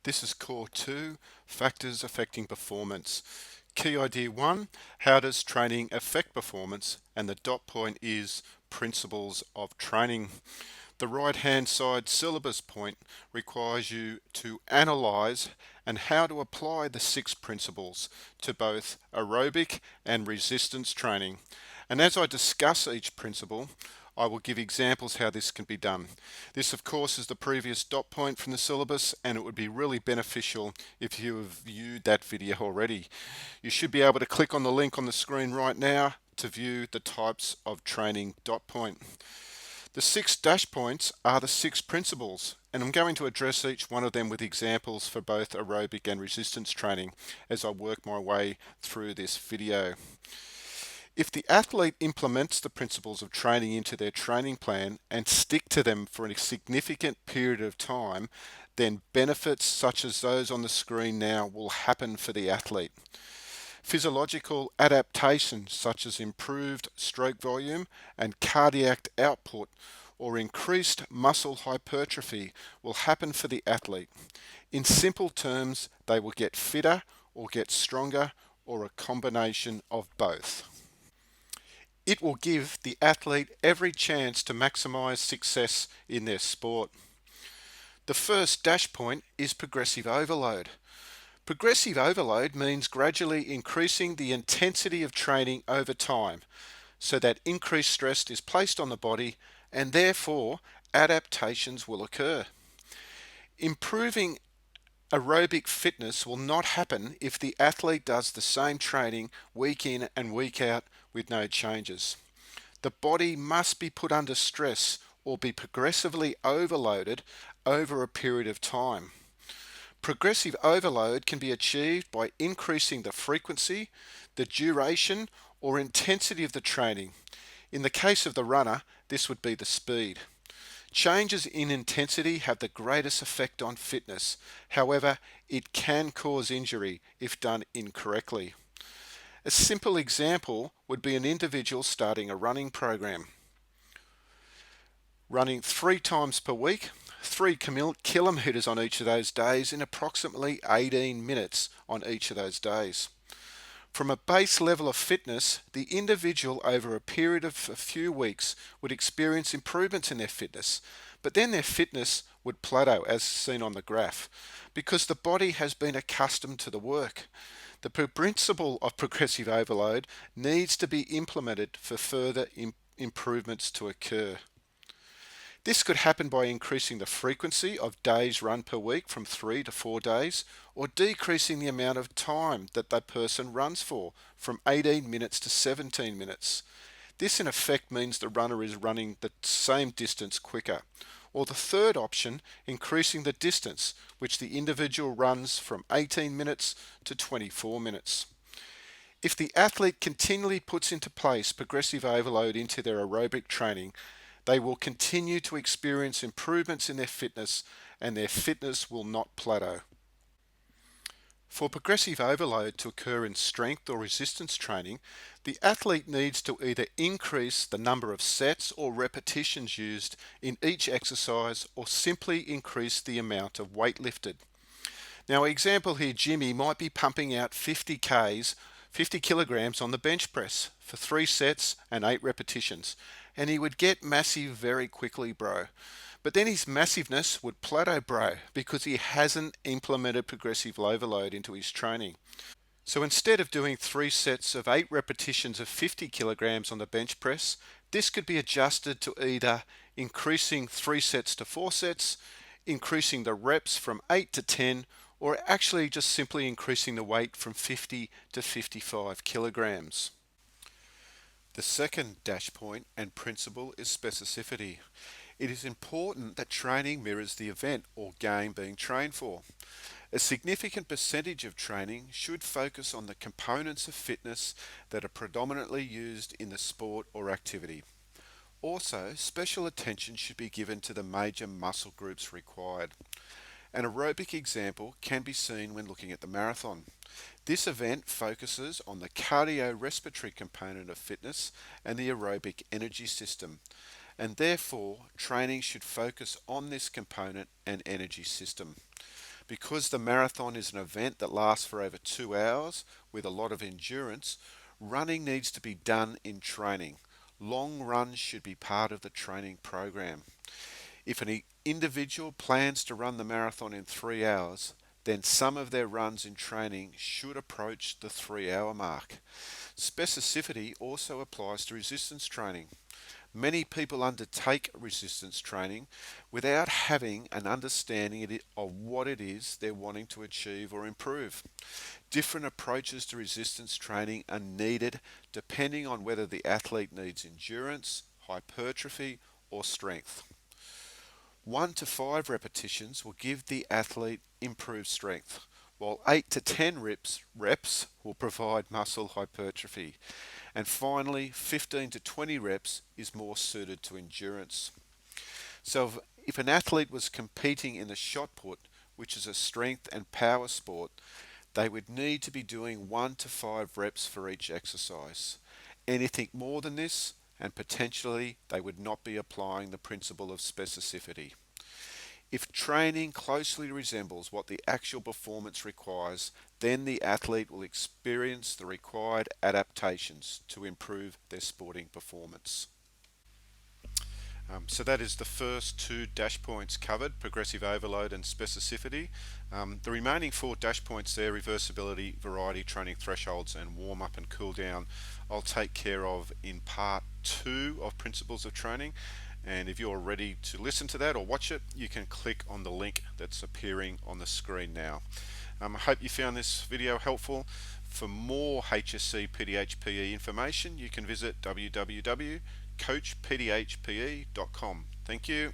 This is Core 2, Factors Affecting Performance. Key Idea 1, how does training affect performance? And the dot point is principles of training. The right-hand side syllabus point requires you to analyse and how to apply the 6 principles to both aerobic and resistance training. And as I discuss each principle, I will give examples how this can be done. This, of course, is the previous dot point from the syllabus, and it would be really beneficial if you have viewed that video already. You should be able to click on the link on the screen right now to view the types of training dot point. The 6 dash points are the 6 principles, and I'm going to address each one of them with examples for both aerobic and resistance training as I work my way through this video. If the athlete implements the principles of training into their training plan and stick to them for a significant period of time, then benefits such as those on the screen now will happen for the athlete. Physiological adaptations such as improved stroke volume and cardiac output or increased muscle hypertrophy will happen for the athlete. In simple terms, they will get fitter or get stronger or a combination of both. It will give the athlete every chance to maximize success in their sport. The first dash point is progressive overload. Progressive overload means gradually increasing the intensity of training over time so that increased stress is placed on the body and therefore adaptations will occur. Improving aerobic fitness will not happen if the athlete does the same training week in and week out with no changes. The body must be put under stress or be progressively overloaded over a period of time. Progressive overload can be achieved by increasing the frequency, the duration, or intensity of the training. In the case of the runner, this would be the speed. Changes in intensity have the greatest effect on fitness. However, it can cause injury if done incorrectly. A simple example would be an individual starting a running program. Running 3 times per week, 3 kilometres on each of those days in approximately 18 minutes on each of those days. From a base level of fitness, the individual over a period of a few weeks would experience improvements in their fitness, but then their fitness would plateau as seen on the graph because the body has been accustomed to the work. The principle of progressive overload needs to be implemented for further improvements to occur. This could happen by increasing the frequency of days run per week from 3 to 4 days, or decreasing the amount of time that that person runs for from 18 minutes to 17 minutes. This in effect means the runner is running the same distance quicker. Or the third option, increasing the distance, which the individual runs from 18 minutes to 24 minutes. If the athlete continually puts into place progressive overload into their aerobic training, they will continue to experience improvements in their fitness and their fitness will not plateau. For progressive overload to occur in strength or resistance training, the athlete needs to either increase the number of sets or repetitions used in each exercise or simply increase the amount of weight lifted. Now, example here, Jimmy might be pumping out 50 Ks, 50 kilograms on the bench press for 3 sets and 8 repetitions. And he would get massive very quickly, bro. But then his massiveness would plateau, bro, because he hasn't implemented progressive overload into his training. So instead of doing 3 sets of 8 repetitions of 50 kilograms on the bench press, this could be adjusted to either increasing 3 sets to 4 sets, increasing the reps from 8 to 10, or actually just simply increasing the weight from 50 to 55 kilograms. The second dash point and principle is specificity. It is important that training mirrors the event or game being trained for. A significant percentage of training should focus on the components of fitness that are predominantly used in the sport or activity. Also, special attention should be given to the major muscle groups required. An aerobic example can be seen when looking at the marathon. This event focuses on the cardiorespiratory component of fitness and the aerobic energy system, and therefore training should focus on this component and energy system. Because the marathon is an event that lasts for over 2 hours with a lot of endurance, running needs to be done in training. Long runs should be part of the training program. If an individual plans to run the marathon in 3 hours, then some of their runs in training should approach the 3 hour mark. Specificity also applies to resistance training. Many people undertake resistance training without having an understanding of what it is they're wanting to achieve or improve. Different approaches to resistance training are needed depending on whether the athlete needs endurance, hypertrophy, or strength. 1 to 5 repetitions will give the athlete improved strength, while 8 to 10 reps will provide muscle hypertrophy. And finally, 15 to 20 reps is more suited to endurance. So if an athlete was competing in the shot put, which is a strength and power sport, they would need to be doing 1 to 5 reps for each exercise. Anything more than this, and potentially they would not be applying the principle of specificity. If training closely resembles what the actual performance requires, then the athlete will experience the required adaptations to improve their sporting performance. So that is the first two dash points covered, progressive overload and specificity. The remaining four dash points there, reversibility, variety, training thresholds and warm up and cool down, I'll take care of in part 2 of principles of training. And if you're ready to listen to that or watch it, you can click on the link that's appearing on the screen now. I hope you found this video helpful. For more HSC PDHPE information, you can visit www.coachpdhpe.com. Thank you.